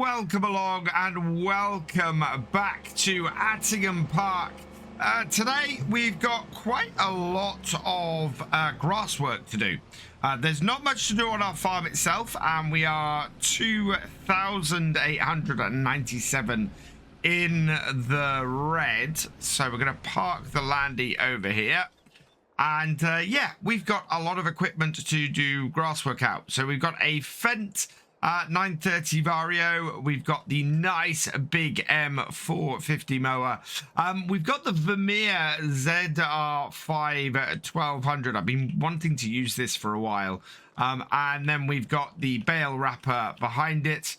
welcome along and welcome back to Attingham Park. Today we've got quite a lot of grass work to do. There's not much to do on our farm itself, and we are 2,897 in the red. So we're going to park the landy over here. And yeah, we've got a lot of equipment to do grass work out. So we've got a Fent 930 Vario. We've got the nice big M450 mower. We've got the Vermeer ZR5 1200. I've been wanting to use this for a while. And then we've got the bale wrapper behind it.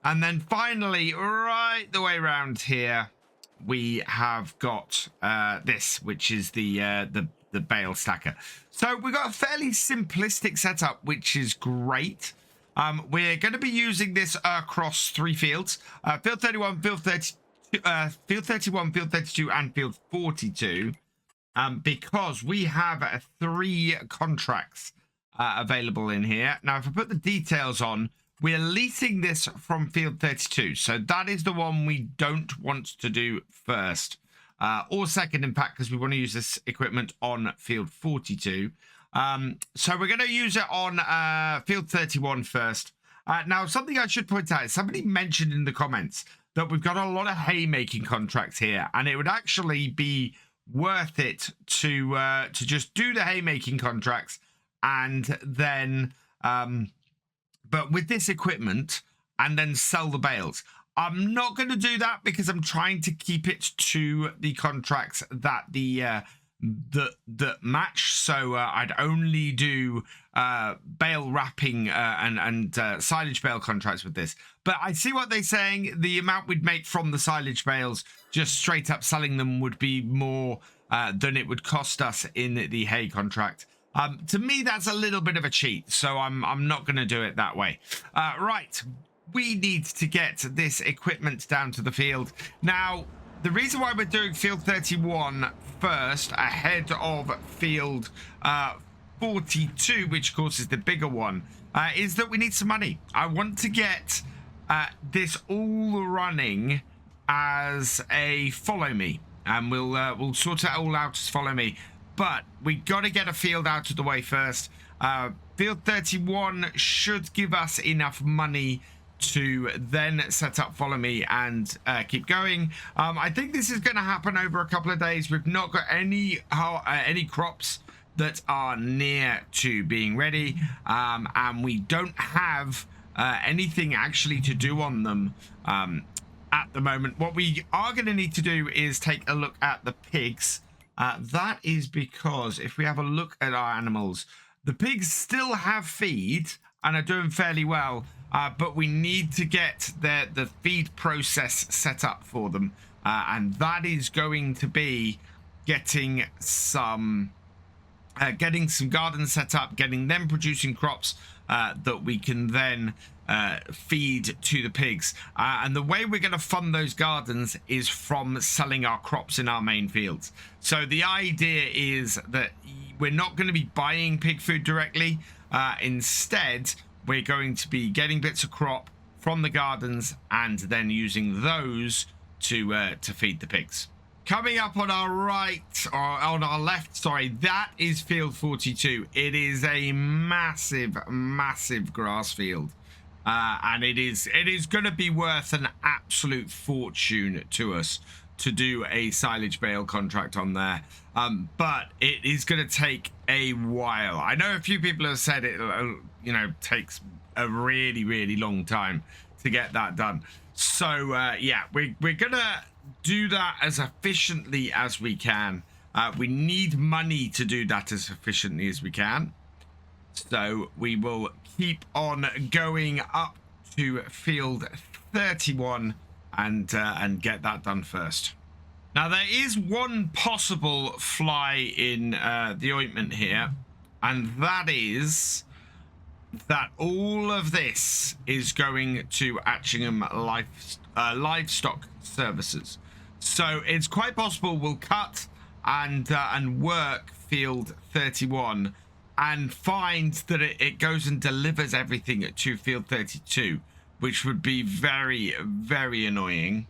And then finally, right the way around here, we have got this, which is the bale stacker. So we've got a fairly simplistic setup, which is great. We're going to be using this across 3 fields: field 31, field 32, field 31, field 32, and field 42, because we have 3 contracts available in here. Now, if I put the details on, we're leasing this from field 32, so that is the one we don't want to do first. Or second, in fact, because we want to use this equipment on field 42. So we're going to use it on field 31 first. Now, something I should point out is somebody mentioned in the comments that we've got a lot of haymaking contracts here, and it would actually be worth it to just do the haymaking contracts and then, but with this equipment, and then sell the bales. I'm not going to do that because I'm trying to keep it to the contracts that that match. So I'd only do bale wrapping and silage bale contracts with this. But I see what they're saying. The amount we'd make from the silage bales, just straight up selling them, would be more than it would cost us in the hay contract. To me, that's a little bit of a cheat, so I'm not going to do it that way. Right. We need to get this equipment down to the field. Now, the reason why we're doing field 31 first ahead of field 42, which of course is the bigger one, is that we need some money. I want to get this all running as a follow me, and we'll sort it all out as follow me. But we got to get a field out of the way first. Field 31 should give us enough money to then set up follow me and keep going. I think this is going to happen over a couple of days. We've not got any crops that are near to being ready, and we don't have anything actually to do on them at the moment. What we are going to need to do is take a look at the pigs. That is because if we have a look at our animals, the pigs still have feed and are doing fairly well. But we need to get the feed process set up for them. And that is going to be getting some gardens set up, getting them producing crops that we can then feed to the pigs. And the way we're going to fund those gardens is from selling our crops in our main fields. So the idea is that we're not going to be buying pig food directly. Instead, we're going to be getting bits of crop from the gardens and then using those to feed the pigs. Coming up on our right, or on our left, sorry, that is field 42. It is a massive, massive grass field. And it is going to be worth an absolute fortune to us to do a silage bale contract on there. But it is going to take a while. I know a few people have said it, takes a really, really long time to get that done. So, yeah, we're going to do that as efficiently as we can. We need money to do that as efficiently as we can. So we will keep on going up to field 31 and get that done first. Now, there is one possible fly in the ointment here, and that is that all of this is going to Attingham Livestock Services. So it's quite possible we'll cut and work field 31 and find that it goes and delivers everything to field 32. which would be very, very annoying.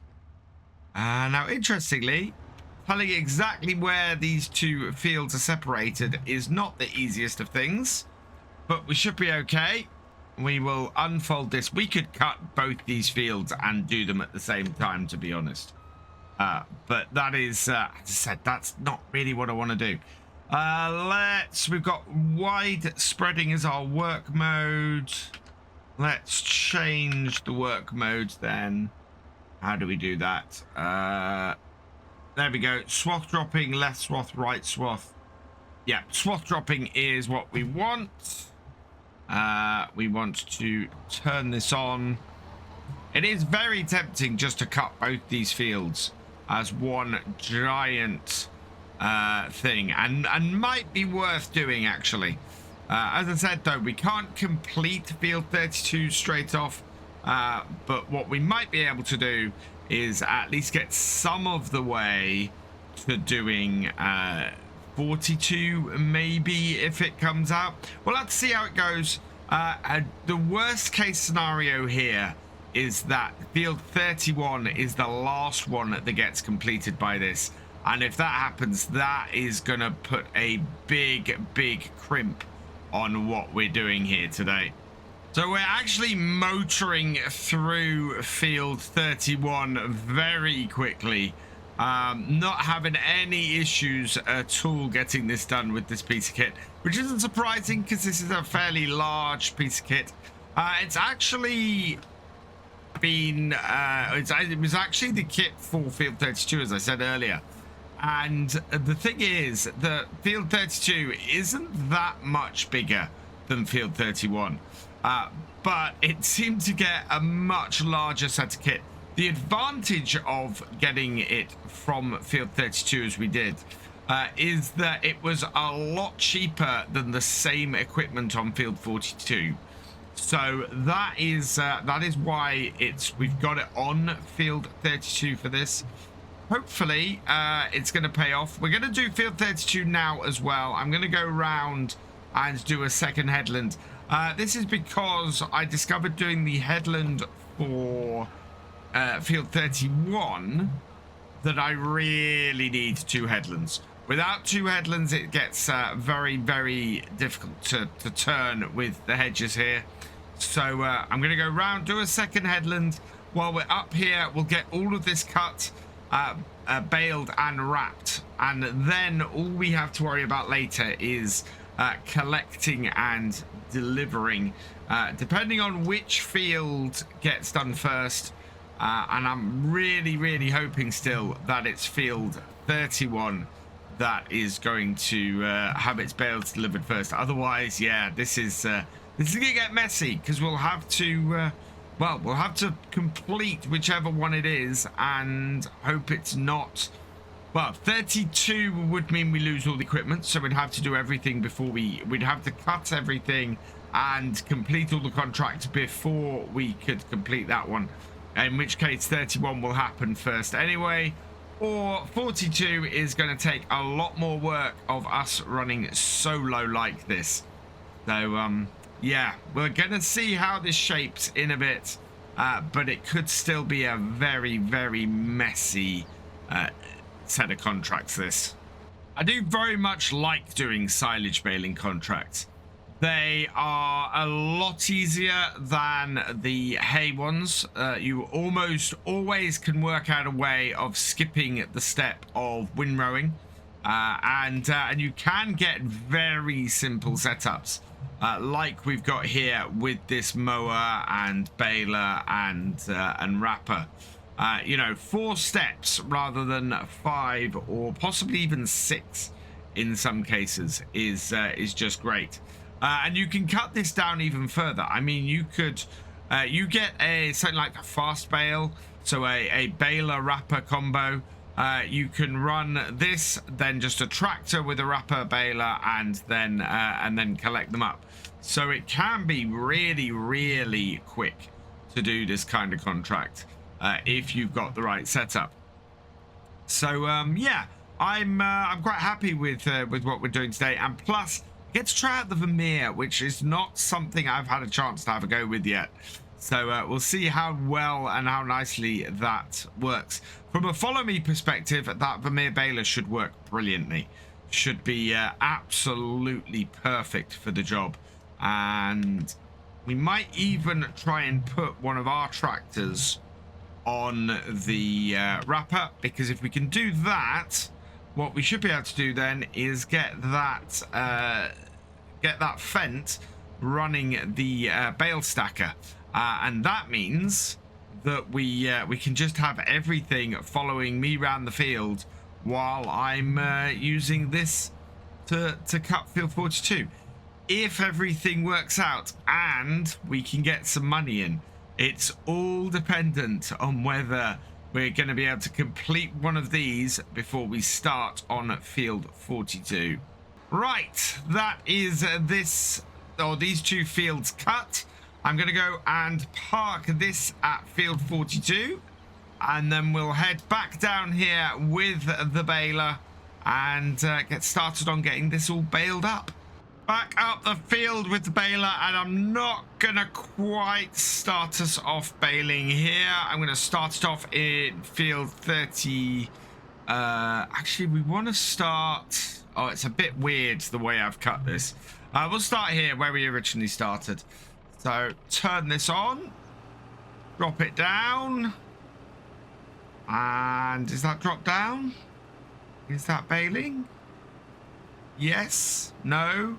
Now, interestingly, telling exactly where these two fields are separated is not the easiest of things, but we should be okay. We will unfold this. We could cut both these fields and do them at the same time, to be honest. But that is, as I said, that's not really what I want to do. We've got wide spreading as our work mode. Let's change the work mode then. How do we do that? There we go. Swath dropping, left swath, right swath. Yeah, swath dropping is what we want. We want to turn this on. It is very tempting just to cut both these fields as one giant thing, and might be worth doing, actually. As I said, though, we can't complete field 32 straight off, but what we might be able to do is at least get some of the way to doing 42, maybe, if it comes out. Well, let's see how it goes. The worst case scenario here is that field 31 is the last one that gets completed by this, and if that happens, that is gonna put a big crimp on what we're doing here today. So we're actually motoring through field 31 very quickly, not having any issues at all getting this done with this piece of kit, which isn't surprising because this is a fairly large piece of kit. It's actually been it was actually the kit for field 32, as I said earlier, and the thing is that field 32 isn't that much bigger than field 31, but it seemed to get a much larger set of kit. The advantage of getting it from field 32 as we did is that it was a lot cheaper than the same equipment on field 42. So that is why we've got it on field 32 for this. Hopefully it's going to pay off. We're going to do field 32 now as well. I'm going to go around and do a second headland. This is because I discovered doing the headland for field 31 that I really need 2 headlands. Without 2 headlands, it gets very difficult to turn with the hedges here. So I'm going to go round, do a second headland. While we're up here, we'll get all of this cut, baled and wrapped. And then all we have to worry about later is collecting and delivering, depending on which field gets done first. And I'm really hoping still that it's field 31 that is going to have its bales delivered first. Otherwise, yeah, this is gonna get messy, because we'll have to we'll have to complete whichever one it is and hope it's not. Well, 32 would mean we lose all the equipment, so we'd have to do everything before we'd have to cut everything and complete all the contracts before we could complete that one, in which case 31 will happen first anyway. Or 42 is going to take a lot more work of us running solo like this. So yeah, we're going to see how this shapes in a bit, but it could still be a very messy set of contracts, this. I do very much like doing silage baling contracts. They are a lot easier than the hay ones. You almost always can work out a way of skipping the step of windrowing, and you can get very simple setups, like we've got here with this mower and baler and wrapper. You know, 4 steps rather than 5 or possibly even 6 in some cases is just great. And you can cut this down even further. I mean, you could you get something like a fast bale, so a baler wrapper combo. You can run this, then just a tractor with a wrapper baler, and then collect them up. So it can be really quick to do this kind of contract if you've got the right setup. So yeah, I'm quite happy with what we're doing today, and plus get to try out the Vermeer, which is not something I've had a chance to have a go with yet. So we'll see how well and how nicely that works. From a follow me perspective, that Vermeer Baler should work brilliantly. Should be absolutely perfect for the job. And we might even try and put one of our tractors on the wrapper, because if we can do that, what we should be able to do then is get that Fent running the bale stacker, and that means that we can just have everything following me around the field while I'm using this to cut field 42. If everything works out and we can get some money in, it's all dependent on whether we're going to be able to complete one of these before we start on field 42. Right, that is these two fields cut. I'm going to go and park this at field 42, and then we'll head back down here with the baler and get started on getting this all baled up. Back up the field with the baler, and I'm not gonna quite start us off baling here. I'm gonna start it off in field 30. Actually, we want to start. Oh, it's a bit weird the way I've cut this. We'll start here where we originally started. So turn this on, drop it down, and is that drop down? Is that baling? Yes? No?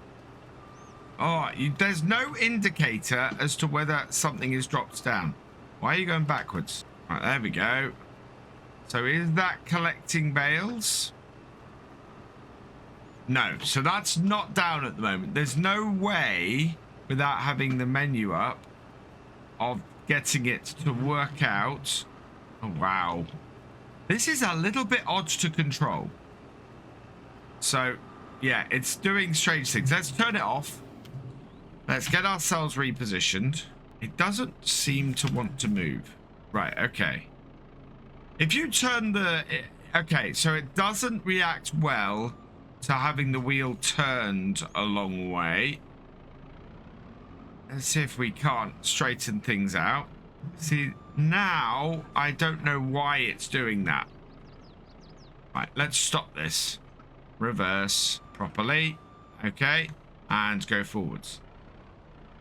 Oh, there's no indicator as to whether something is dropped down. Why are you going backwards? Right, there we go. So is that collecting bales? No, so that's not down at the moment. There's no way, without having the menu up, of getting it to work out. Oh, wow. This is a little bit odd to control. So, yeah, it's doing strange things. Let's turn it off. Let's get ourselves repositioned. It doesn't seem to want to move. Right, okay. If you turn the... Okay, so it doesn't react well to having the wheel turned a long way. Let's see if we can't straighten things out. See, now I don't know why it's doing that. Right, let's stop this. Reverse properly. Okay, and go forwards.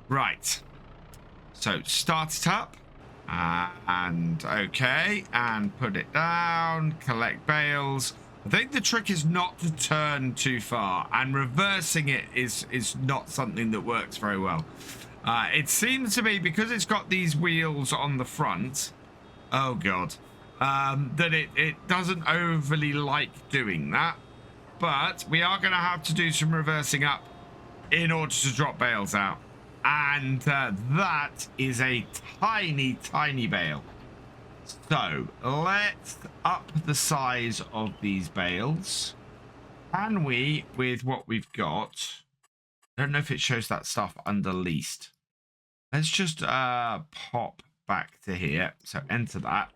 Right, so start it up, and okay, and put it down, collect bales. I think the trick is not to turn too far, and reversing it is not something that works very well. It seems to be, because it's got these wheels on the front, oh god, that it doesn't overly like doing that, but we are going to have to do some reversing up in order to drop bales out. And that is a tiny, tiny bale. So let's up the size of these bales. Can we, with what we've got? I don't know if it shows that stuff under leased. Let's just pop back to here. So enter that.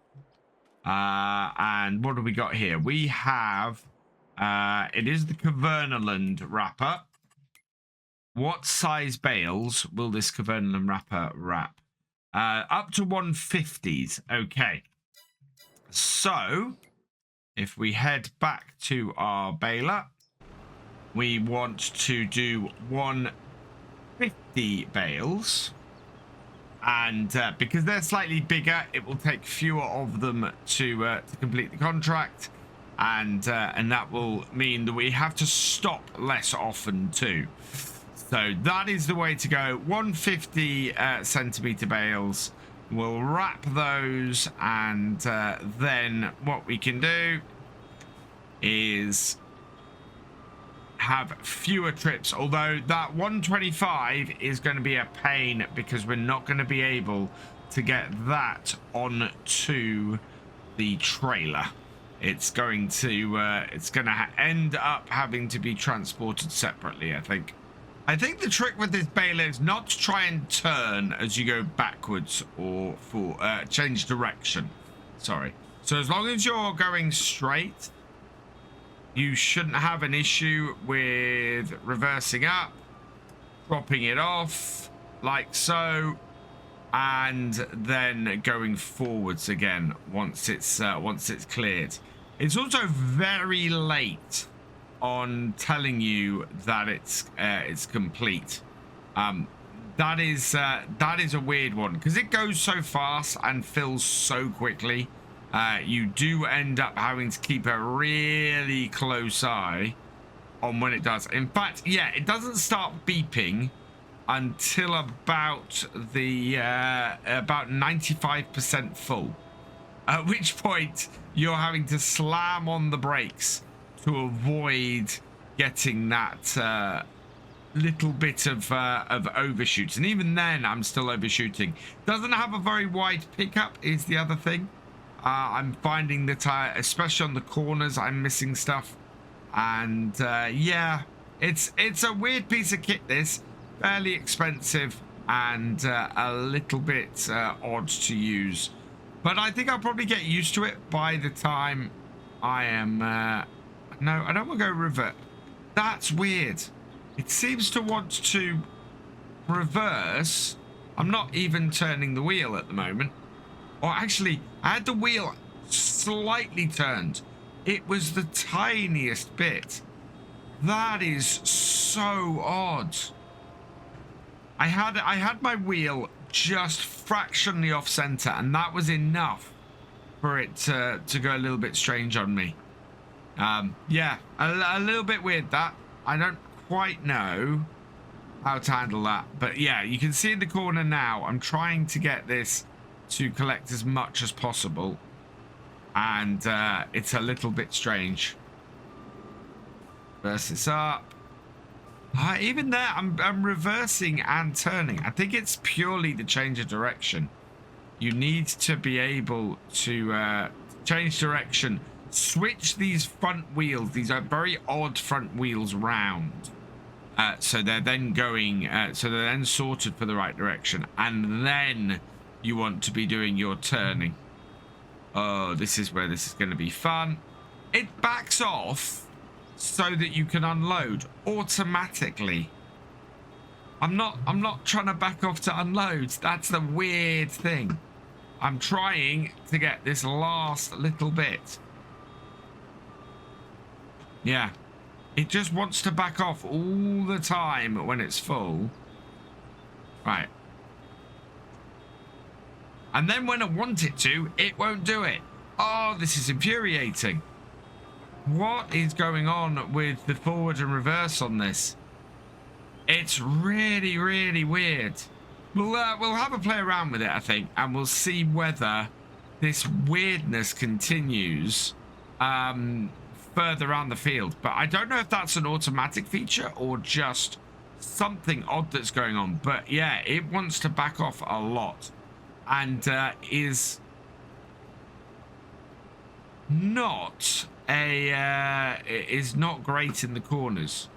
And what do we got here? We have, it is the Cavernaland wrapper. What size bales will this Cavernaland wrapper wrap? Up to 150s. Okay. So, if we head back to our baler, we want to do 150 bales. And because they're slightly bigger, it will take fewer of them to complete the contract. And that will mean that we have to stop less often too. So that is the way to go. 150 centimeter bales. We'll wrap those, and then what we can do is have fewer trips. Although that 125 is going to be a pain, because we're not going to be able to get that onto the trailer. It's going to end up having to be transported separately, I think. I think the trick with this baler is not to try and turn as you go backwards or for change direction. Sorry. So as long as you're going straight, you shouldn't have an issue with reversing up. dropping it off like so, and then going forwards again once it's cleared. It's also very late on telling you that it's complete. That is a weird one because it goes so fast and fills so quickly. You do end up having to keep a really close eye on when it does. In fact, yeah, it doesn't start beeping until about the about 95% full, at which point you're having to slam on the brakes to avoid getting that little bit of overshoots. And even then I'm still overshooting. Doesn't have a very wide pickup is the other thing. I'm finding that especially on the corners I'm missing stuff, and yeah, it's a weird piece of kit, this. Fairly expensive and a little bit odd to use, but I think I'll probably get used to it by the time I am no, I don't want to go revert. That's weird. It seems to want to reverse. I'm not even turning the wheel at the moment, or actually I had the wheel slightly turned. It was the tiniest bit. That is so odd. I had my wheel just fractionally off center, and that was enough for it to go a little bit strange on me. Yeah, a little bit weird that. I don't quite know how to handle that, but yeah, you can see in the corner now, I'm trying to get this to collect as much as possible, and it's a little bit strange. Reverse this up. Even there, I'm reversing and turning. I think it's purely the change of direction. You need to be able to change direction, switch these front wheels. These are very odd front wheels round. So they're then going, so they're then sorted for the right direction. And then you want to be doing your turning. Oh, this is where this is going to be fun. It backs off so that you can unload automatically. I'm not trying to back off to unload. That's the weird thing. I'm trying to get this last little bit. Yeah. It just wants to back off all the time when it's full. Right. And then when I want it to, it won't do it. Oh, this is infuriating. What is going on with the forward and reverse on this? It's really, really weird. We'll have a play around with it, I think, and we'll see whether this weirdness continues further around the field. But I don't know if that's an automatic feature or just something odd that's going on. But yeah, it wants to back off a lot, and is not great in the corners.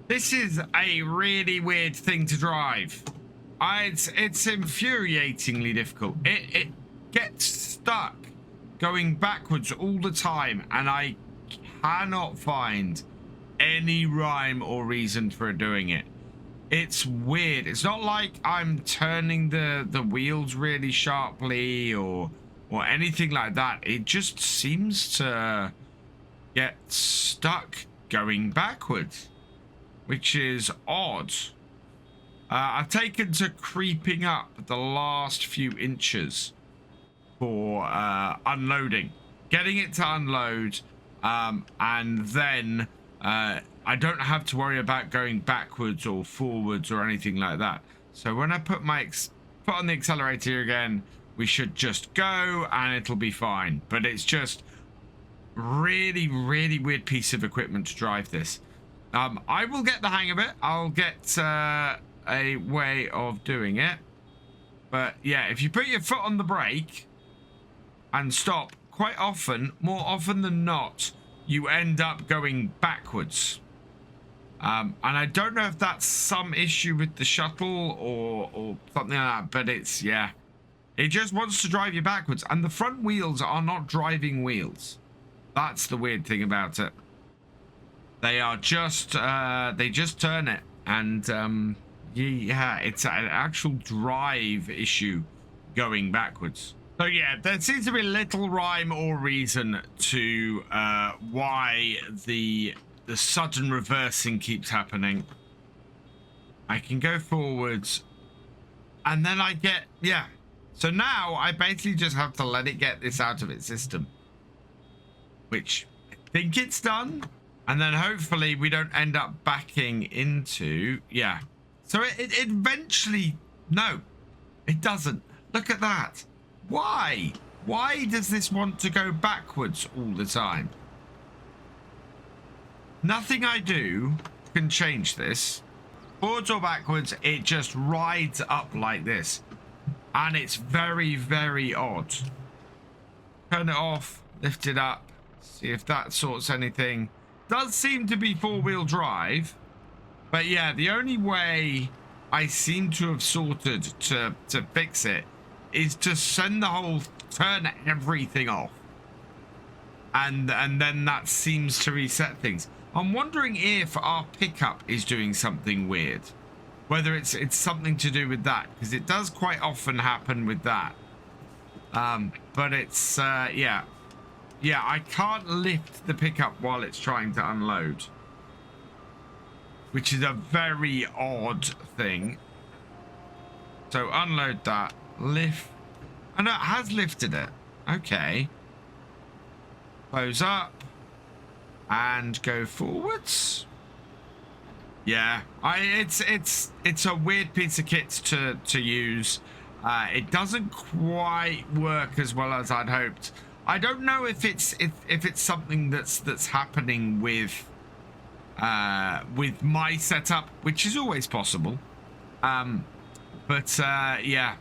This is a really weird thing to drive. It's infuriatingly difficult. It gets stuck going backwards all the time, and I cannot find any rhyme or reason for doing it. It's weird. It's not like I'm turning the wheels really sharply or anything like that. It just seems to get stuck going backwards, which is odd. I've taken to creeping up the last few inches for unloading, getting it to unload, and then I don't have to worry about going backwards or forwards or anything like that. So when I put my foot on the accelerator again, we should just go and it'll be fine. But it's just really, really weird piece of equipment to drive this. I will get the hang of it. I'll get a way of doing it. But yeah, if you put your foot on the brake and stop, quite often, more often than not, you end up going backwards. And I don't know if that's some issue with the shuttle or something like that, but it's, yeah. It just wants to drive you backwards, and the front wheels are not driving wheels. That's the weird thing about it. They are just, they just turn it, and Yeah, it's an actual drive issue going backwards. So yeah, there seems to be little rhyme or reason to why the sudden reversing keeps happening. I can go forwards, and then I get, yeah. So now I basically just have to let it get this out of its system, which I think it's done. And then hopefully we don't end up backing into, yeah. So it eventually, no, it doesn't. Look at that. Why? Why does this want to go backwards all the time? Nothing I do can change this. Forwards or backwards, it just rides up like this. And it's very, very odd. Turn it off, lift it up, see if that sorts anything. Does seem to be four-wheel drive. But yeah, the only way I seem to have sorted to fix it is to send the whole, turn everything off. And then that seems to reset things. I'm wondering if our pickup is doing something weird. Whether it's something to do with that, because it does quite often happen with that. But it's, yeah. Yeah, I can't lift the pickup while it's trying to unload. Which is a very odd thing. So unload that, lift. Oh no, it has lifted it. Okay. Close up. And go forwards. Yeah, it's a weird piece of kit to use. It doesn't quite work as well as I'd hoped. I don't know if it's something that's happening with my setup, which is always possible. But yeah,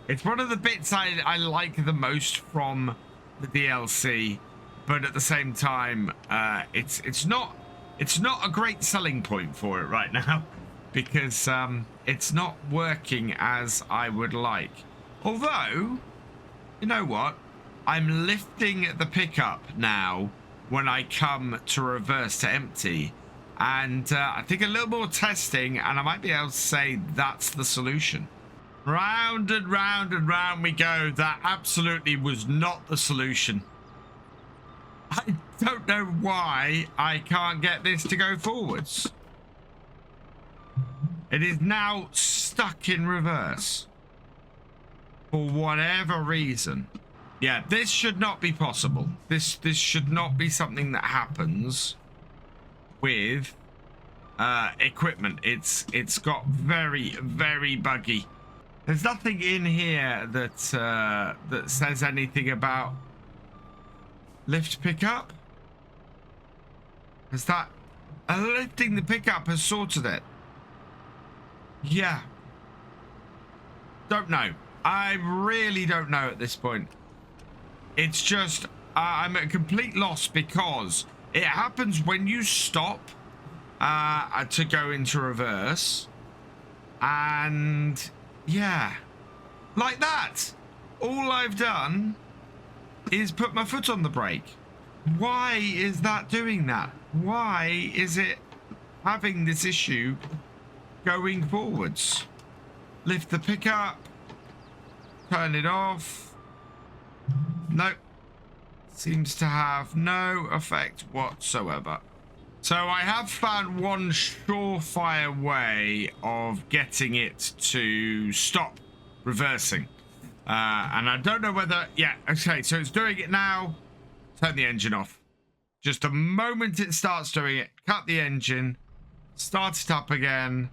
it's one of the bits I like the most from the DLC. But at the same time, it's not a great selling point for it right now, because it's not working as I would like. Although, you know what? I'm lifting the pickup now when I come to reverse to empty, and I think a little more testing, and I might be able to say that's the solution. Round and round and round we go. That absolutely was not the solution. I don't know why I can't get this to go forwards. It is now stuck in reverse. For whatever reason. Yeah, this should not be possible. This should not be something that happens with equipment. It's got very, very buggy. There's nothing in here that that says anything about lift pickup. Is that lifting the pickup has sorted it? Yeah. Don't know. I really don't know at this point. It's just I'm at a complete loss because it happens when you stop to go into reverse, and yeah, like that. All I've done is put my foot on the brake. Why is that doing that? Why is it having this issue going forwards? Lift the pickup, turn it off. Nope. Seems to have no effect whatsoever. So I have found one surefire way of getting it to stop reversing. And I don't know whether... Yeah, okay, so it's doing it now. Turn the engine off. Just the moment it starts doing it, cut the engine, start it up again.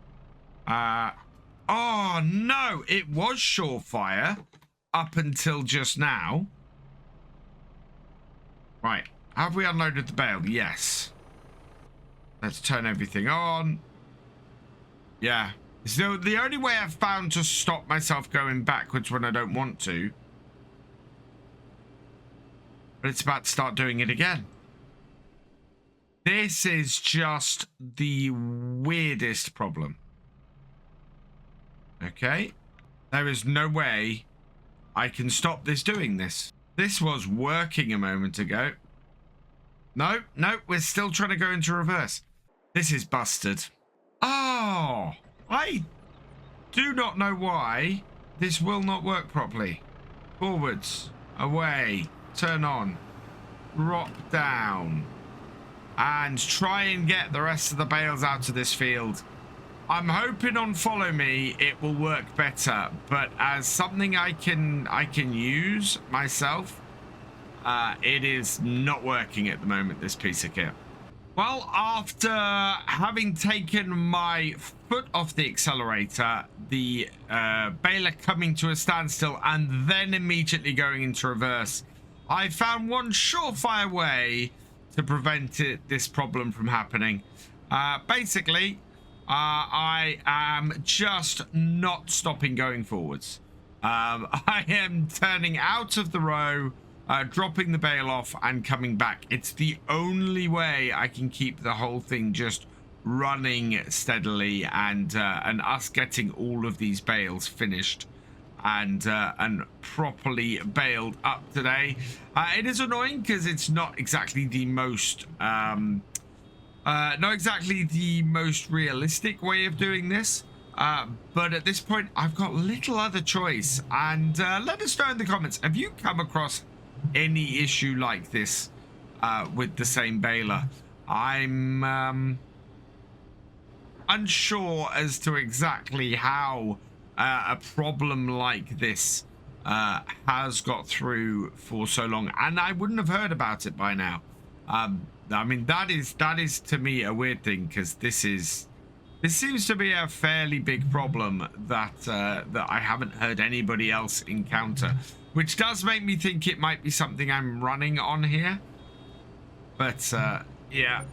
Oh, no, it was surefire up until just now. Right, have we unloaded the bale? Yes. Let's turn everything on. Yeah. So the only way I've found to stop myself going backwards when I don't want to. But it's about to start doing it again. This is just the weirdest problem. Okay. There is no way I can stop this doing this. This was working a moment ago. No, we're still trying to go into reverse. This is busted. Oh, I do not know why this will not work properly. Forwards, away, turn on, drop down, and try and get the rest of the bales out of this field. I'm hoping on follow me it will work better, but as something I can use myself, it is not working at the moment, this piece of kit. Well, after having taken my foot off the accelerator, the baler coming to a standstill and then immediately going into reverse, I found one surefire way to prevent this problem from happening. Basically, I am just not stopping going forwards. I am turning out of the row, dropping the bale off and coming back. It's the only way I can keep the whole thing just running steadily and us getting all of these bales finished and properly baled up today. It is annoying because it's not exactly the most realistic way of doing this, but at this point I've got little other choice. And let us know in the comments, have you come across any issue like this with the same baler? I'm unsure as to exactly how a problem like this has got through for so long, and I wouldn't have heard about it by now. I mean, that is to me a weird thing, because this seems to be a fairly big problem that that I haven't heard anybody else encounter, which does make me think it might be something I'm running on here. But yeah.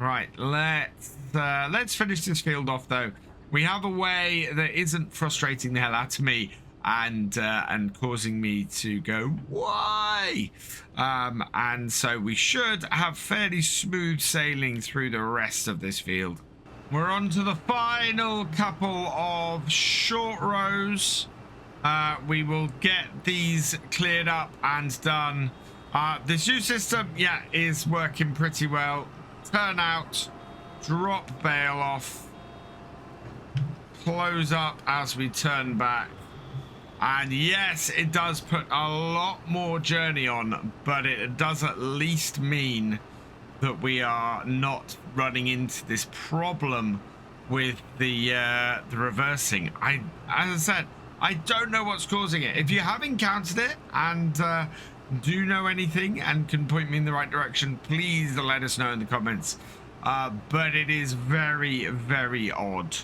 Right, let's finish this field off though. We have a way that isn't frustrating the hell out of me and causing me to go, why? And so we should have fairly smooth sailing through the rest of this field. We're on to the final couple of short rows. We will get these cleared up and done. This new system, yeah, is working pretty well. Turn out, drop bale off, close up as we turn back. And yes, it does put a lot more journey on, but it does at least mean that we are not running into this problem with the reversing. As I said, I don't know what's causing it. If you have encountered it and do know anything and can point me in the right direction, please let us know in the comments. But it is very, very odd,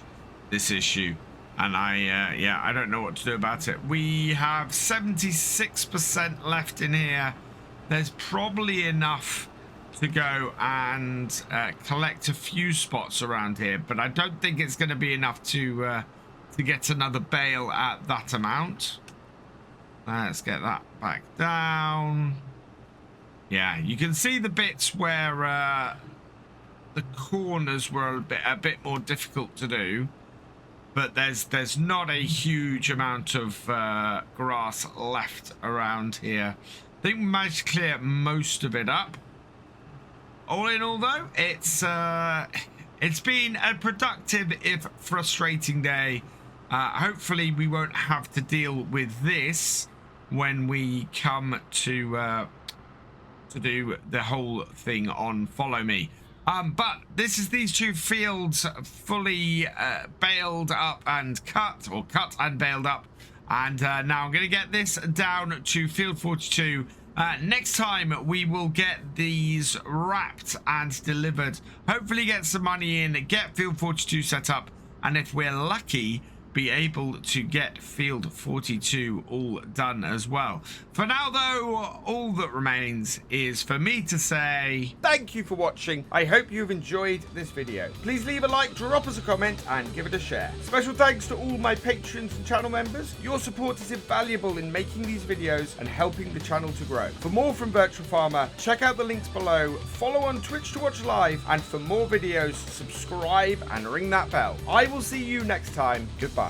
this issue. And I don't know what to do about it. We have 76% left in here. There's probably enough to go and collect a few spots around here, but I don't think it's going to be enough to get another bale at that amount. Let's get that back down. Yeah, you can see the bits where the corners were a bit more difficult to do. But there's not a huge amount of grass left around here. I think we managed to clear most of it up. All in all, though, it's been a productive, if frustrating, day. Hopefully, we won't have to deal with this when we come to do the whole thing on Follow Me. But this is these two fields fully baled up and cut, or cut and baled up. And now I'm going to get this down to field 42. Next time we will get these wrapped and delivered. Hopefully get some money in, get field 42 set up. And if we're lucky, be able to get field 42 all done as well. For now though, all that remains is for me to say thank you for watching. I hope you've enjoyed this video. Please leave a like, drop us a comment and give it a share. Special thanks to all my patrons and channel members. Your support is invaluable in making these videos and helping the channel to grow. For more from Virtual Farmer, check out the links below, follow on Twitch to watch live, and for more videos, subscribe and ring that bell. I will see you next time. Goodbye.